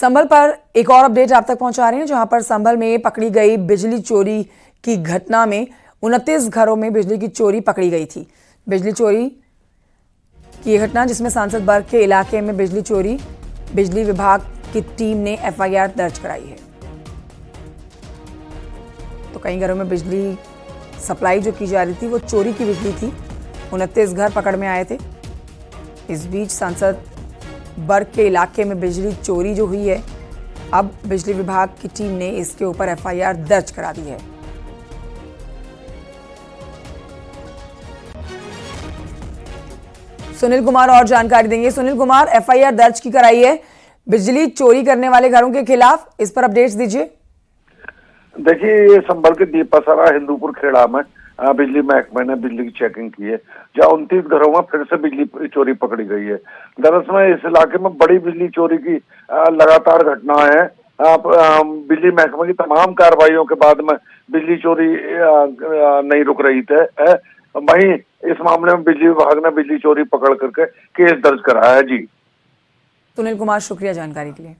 संभल पर एक और अपडेट आप तक पहुंचा रहे हैं, जहां पर संभल में पकड़ी गई बिजली चोरी की घटना में 29 घरों में बिजली की चोरी पकड़ी गई थी। बिजली चोरी की घटना जिसमें सांसद बर्ग के इलाके में बिजली चोरी, बिजली विभाग की टीम ने एफआईआर दर्ज कराई है। तो कई घरों में बिजली सप्लाई जो की जा रही थी वो चोरी की बिजली थी। 29 घर पकड़ में आए थे। इस बीच सांसद बर्ग के इलाके में बिजली चोरी जो हुई है, अब बिजली विभाग की टीम ने इसके ऊपर एफआईआर दर्ज करा दी है। सुनील कुमार और जानकारी देंगे। सुनील कुमार, एफआईआर दर्ज की कराई है बिजली चोरी करने वाले घरों के खिलाफ, इस पर अपडेट्स दीजिए। देखिए, ये संभल के दीपासरा हिंदूपुर खेड़ा में बिजली महकमे ने बिजली की चेकिंग की है, जहाँ 29 घरों में फिर से बिजली चोरी पकड़ी गई है। दरअसल इस इलाके में बड़ी बिजली चोरी की लगातार घटना है। बिजली महकमे की तमाम कार्रवाइयों के बाद में बिजली चोरी नहीं रुक रही थी। वहीं इस मामले में बिजली विभाग ने बिजली चोरी पकड़ करके केस दर्ज कराया है। जी सुनील कुमार, शुक्रिया जानकारी के लिए।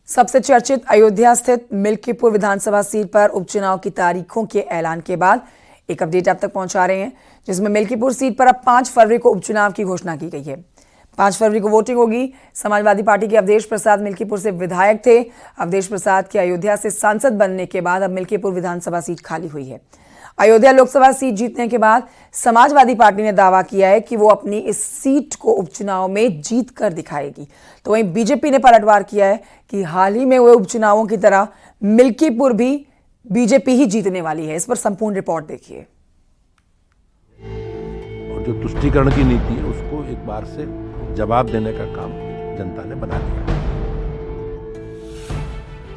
सबसे चर्चित अयोध्या स्थित मिल्कीपुर विधानसभा सीट पर उपचुनाव की तारीखों के ऐलान के बाद एक अपडेट आप तक पहुंचा रहे हैं, जिसमें मिल्कीपुर सीट पर अब 5 फरवरी को उपचुनाव की घोषणा की गई है। 5 फरवरी को वोटिंग होगी। समाजवादी पार्टी के अवधेश प्रसाद मिल्कीपुर से विधायक थे। अवधेश प्रसाद के अयोध्या से सांसद बनने के बाद अब मिल्कीपुर विधानसभा सीट खाली हुई है। अयोध्या लोकसभा सीट जीतने के बाद समाजवादी पार्टी ने दावा किया है कि वो अपनी इस सीट को उपचुनाव में जीत कर दिखाएगी। तो वहीं बीजेपी ने पलटवार किया है कि हाल ही में हुए उपचुनावों की तरह मिल्कीपुर भी बीजेपी ही जीतने वाली है। इस पर संपूर्ण रिपोर्ट देखिए। और जो तुष्टीकरण की नीति है उसको एक बार से जवाब देने का काम जनता ने बना लिया।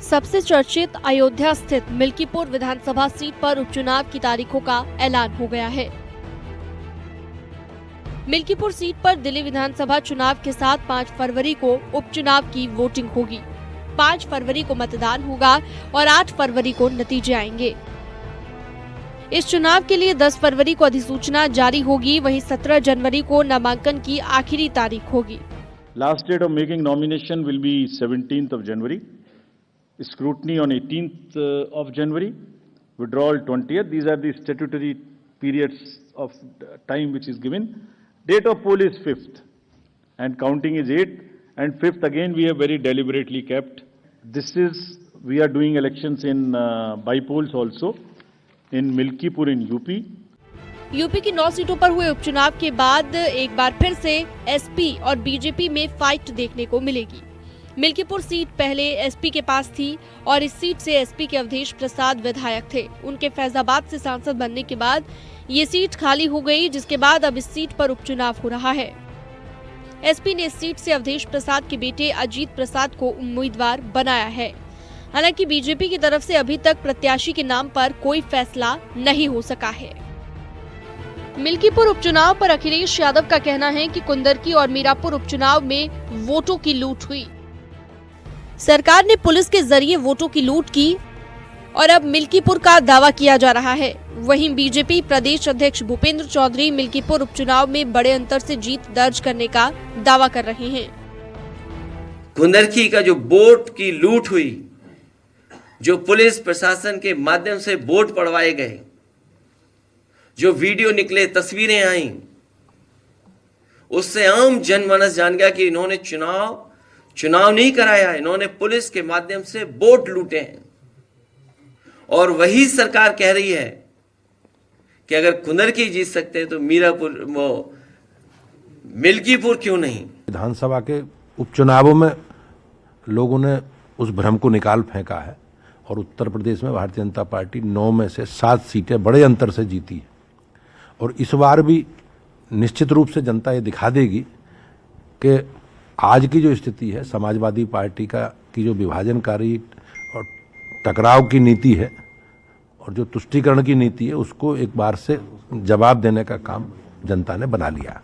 सबसे चर्चित अयोध्या स्थित मिल्कीपुर विधानसभा सीट पर उपचुनाव की तारीखों का ऐलान हो गया है। मिल्कीपुर सीट पर दिल्ली विधानसभा चुनाव के साथ 5 फरवरी को उपचुनाव की वोटिंग होगी। 5 फरवरी को मतदान होगा और 8 फरवरी को नतीजे आएंगे। इस चुनाव के लिए 10 फरवरी को अधिसूचना जारी होगी। वहीं 17 जनवरी को नामांकन की आखिरी तारीख होगी। Last date of making nomination will be 17th of January. Scrutiny on 18th of January, withdrawal 20th. These are the statutory periods of time which is given. Date of poll is 5th and counting is 8th, and 5th again we have very deliberately kept. We are doing elections in by polls also in Milkipur in UP. UP की 9 सीटों पर हुए उपचुनाव के बाद एक बार फिर से एसपी और बीजेपी में फाइट देखने को मिलेगी। मिल्कीपुर सीट पहले एसपी के पास थी और इस सीट से एसपी के अवधेश प्रसाद विधायक थे। उनके फैजाबाद से सांसद बनने के बाद ये सीट खाली हो गई, जिसके बाद अब इस सीट पर उपचुनाव हो रहा है। एसपी ने इस सीट से अवधेश प्रसाद के बेटे अजीत प्रसाद को उम्मीदवार बनाया है। हालांकि बीजेपी की तरफ से अभी तक प्रत्याशी के नाम पर कोई फैसला नहीं हो सका है। मिल्कीपुर उपचुनाव पर अखिलेश यादव का कहना है कि कुंदरकी और मीरापुर उपचुनाव में वोटों की लूट हुई। सरकार ने पुलिस के जरिए वोटों की लूट की और अब मिल्कीपुर का दावा किया जा रहा है। वहीं बीजेपी प्रदेश अध्यक्ष भूपेंद्र चौधरी मिल्कीपुर उपचुनाव में बड़े अंतर से जीत दर्ज करने का दावा कर रहे हैं। कुंदरकी का जो वोट की लूट हुई, जो पुलिस प्रशासन के माध्यम से वोट पड़वाए गए, जो वीडियो निकले, तस्वीरें आई, उससे आम जनमानस जान गया कि इन्होंने चुनाव नहीं कराया, इन्होंने पुलिस के माध्यम से वोट लूटे हैं। और वही सरकार कह रही है कि अगर कुंदरकी जीत सकते हैं तो मिल्कीपुर क्यों नहीं। विधानसभा के उपचुनावों में लोगों ने उस भ्रम को निकाल फेंका है और उत्तर प्रदेश में भारतीय जनता पार्टी 9 में से 7 सीटें बड़े अंतर से जीती है। और इस बार भी निश्चित रूप से जनता ये दिखा देगी कि आज की जो स्थिति है, समाजवादी पार्टी की जो विभाजनकारी और टकराव की नीति है और जो तुष्टीकरण की नीति है, उसको एक बार से जवाब देने का काम जनता ने बना लिया।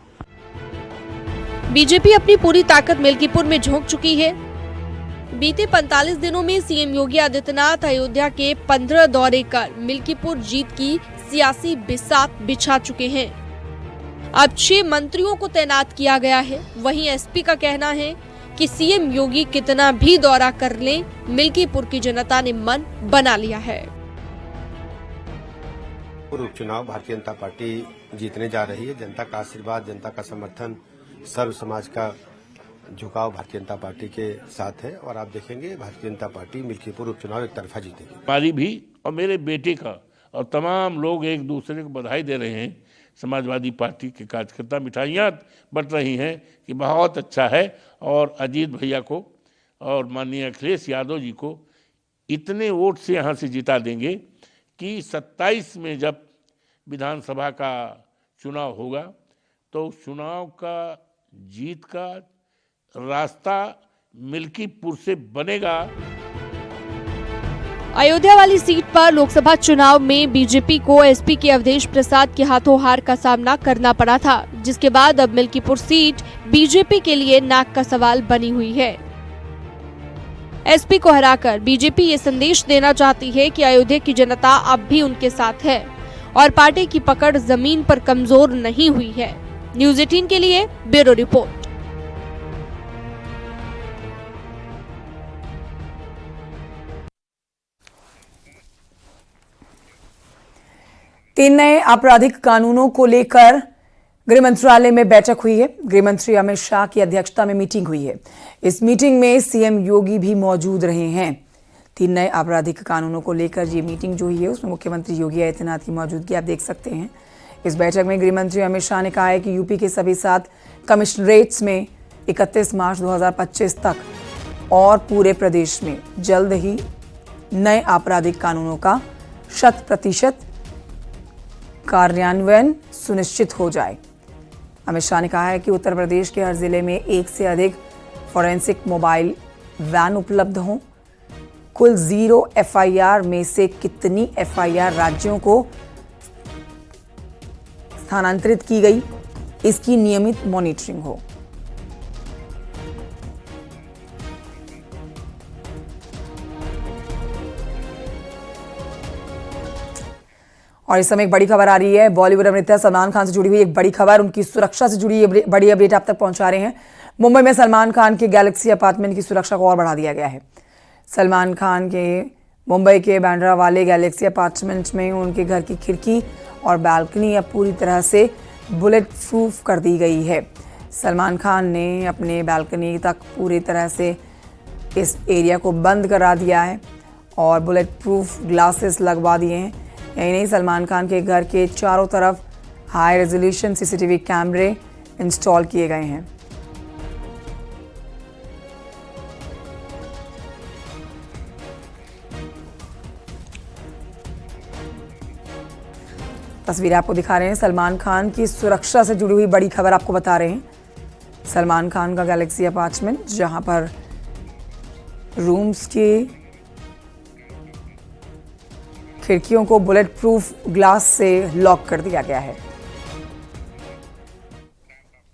बीजेपी अपनी पूरी ताकत मिल्कीपुर में झोंक चुकी है। बीते 45 दिनों में सीएम योगी आदित्यनाथ अयोध्या के 15 दौरे कर मिल्कीपुर जीत की सियासी बिसात बिछा चुके हैं। अब 6 मंत्रियों को तैनात किया गया है। वहीं एसपी का कहना है कि सीएम योगी कितना भी दौरा कर लें, मिल्कीपुर की जनता ने मन बना लिया है। उपचुनाव भारतीय जनता पार्टी जीतने जा रही है। जनता का आशीर्वाद, जनता का समर्थन, सर्व समाज का झुकाव भारतीय जनता पार्टी के साथ है और आप देखेंगे भारतीय जनता पार्टी मिल्कीपुर उपचुनाव एक तरफा जीतेगी। हमारी भी और मेरे बेटे का और तमाम लोग एक दूसरे को बधाई दे रहे हैं। समाजवादी पार्टी के कार्यकर्ता मिठाइयाँ बंट रही हैं कि बहुत अच्छा है और अजीत भैया को और माननीय अखिलेश यादव जी को इतने वोट से यहाँ से जिता देंगे कि 27 में जब विधानसभा का चुनाव होगा तो उस चुनाव का जीत का रास्ता मिल्कीपुर से बनेगा। अयोध्या वाली सीट पर लोकसभा चुनाव में बीजेपी को एसपी के अवधेश प्रसाद के हाथों हार का सामना करना पड़ा था, जिसके बाद अब मिल्कीपुर सीट बीजेपी के लिए नाक का सवाल बनी हुई है। एसपी को हराकर बीजेपी ये संदेश देना चाहती है कि अयोध्या की जनता अब भी उनके साथ है और पार्टी की पकड़ जमीन पर कमजोर नहीं हुई है। न्यूज़ 18 के लिए ब्यूरो रिपोर्ट। तीन नए आपराधिक कानूनों को लेकर गृह मंत्रालय में बैठक हुई है। गृह मंत्री अमित शाह की अध्यक्षता में मीटिंग हुई है। इस मीटिंग में सीएम योगी भी मौजूद रहे हैं। तीन नए आपराधिक कानूनों को लेकर ये मीटिंग जो हुई है उसमें मुख्यमंत्री योगी आदित्यनाथ की मौजूदगी आप देख सकते हैं। इस बैठक में गृह मंत्री अमित शाह ने कहा है कि यूपी के सभी 7 कमिश्नरेट्स में 31 मार्च 2025 तक और पूरे प्रदेश में जल्द ही नए आपराधिक कानूनों का 100% कार्यान्वयन सुनिश्चित हो जाए। अमित शाह ने कहा है कि उत्तर प्रदेश के हर जिले में 1 से अधिक फॉरेंसिक मोबाइल वैन उपलब्ध हों। कुल 0 एफआईआर में से कितनी एफआईआर राज्यों को स्थानांतरित की गई, इसकी नियमित मॉनिटरिंग हो। और इस समय एक बड़ी खबर आ रही है। बॉलीवुड अभिनेता सलमान खान से जुड़ी हुई एक बड़ी खबर, उनकी सुरक्षा से जुड़ी बड़ी अपडेट आप तक पहुंचा रहे हैं। मुंबई में सलमान खान के गैलेक्सी अपार्टमेंट की सुरक्षा को और बढ़ा दिया गया है। सलमान खान के मुंबई के बांद्रा वाले गैलेक्सी अपार्टमेंट में उनके घर की खिड़की और बालकनी अब पूरी तरह से बुलेट प्रूफ कर दी गई है। सलमान खान ने अपने बालकनी तक पूरी तरह से इस एरिया को बंद करा दिया है और बुलेट प्रूफ ग्लासेस लगवा दिए हैं। यही नहीं, सलमान खान के घर के चारों तरफ हाई रेजोल्यूशन सीसीटीवी कैमरे इंस्टॉल किए गए हैं। तस्वीरें आपको दिखा रहे हैं। सलमान खान की सुरक्षा से जुड़ी हुई बड़ी खबर आपको बता रहे हैं। सलमान खान का गैलेक्सी अपार्टमेंट, जहां पर रूम्स के खिड़कियों को बुलेट प्रूफ ग्लास से लॉक कर दिया गया है।